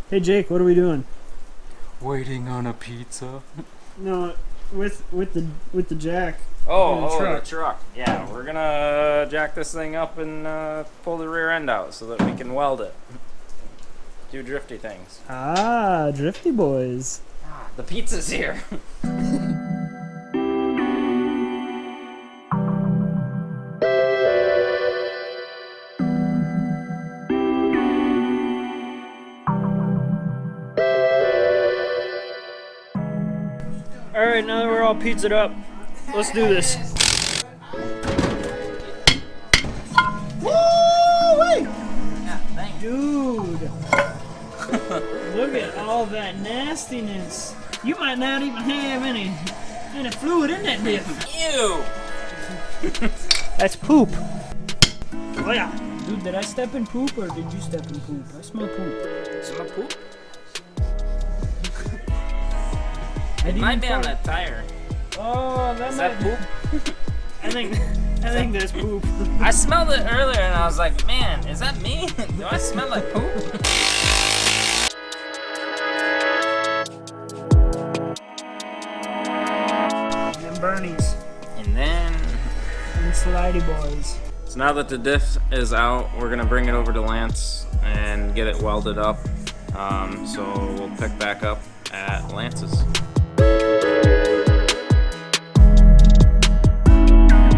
Hey Jake, what are we doing? Waiting on a pizza. No, with the jack. The truck. Yeah, we're gonna jack this thing up and pull the rear end out so that we can weld it. Do drifty things. Ah, drifty boys. The pizza's here. Alright, now that we're all pizzaed up, let's do this. Woo-wee! Dude! Look at all that nastiness. You might not even have any fluid in that diff. Ew! That's poop. Oh yeah. Dude, did I step in poop or did you step in poop? I smell poop. Smell poop? It might be on that tire. Oh, Is that poop? I think that's poop. I smelled it earlier and I was like, man, is that me? Do I smell like poop? And then Bernie's. And then... And Slidey boys. So now that the diff is out, we're gonna bring it over to Lance and get it welded up. So we'll pick back up at Lance's.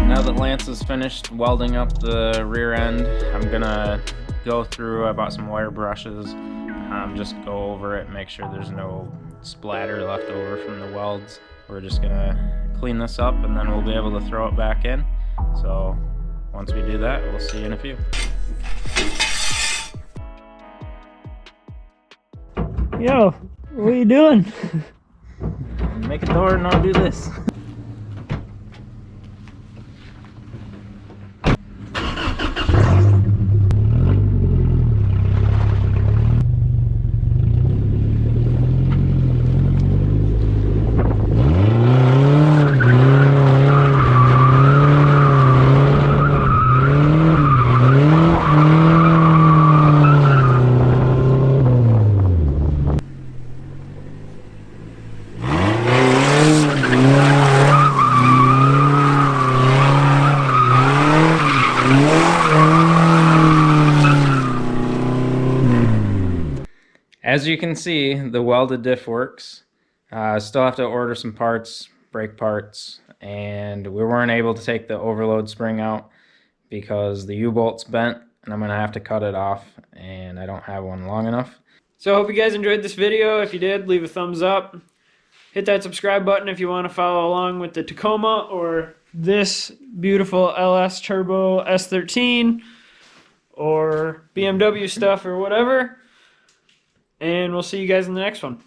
Now that Lance has finished welding up the rear end, I'm gonna go through. I bought some wire brushes, just go over it, make sure there's no splatter left over from the welds. We're just gonna clean this up and then we'll be able to throw it back in. So once we do that, we'll see you in a few. Yo, what are you doing? Make a door and I'll do this. As you can see, the welded diff works. Still have to order some parts, brake parts, and we weren't able to take the overload spring out because the U-bolt's bent and I'm gonna have to cut it off and I don't have one long enough. So I hope you guys enjoyed this video. If you did, leave a thumbs up. Hit that subscribe button if you want to follow along with the Tacoma or this beautiful LS Turbo S13 or BMW stuff or whatever. And we'll see you guys in the next one.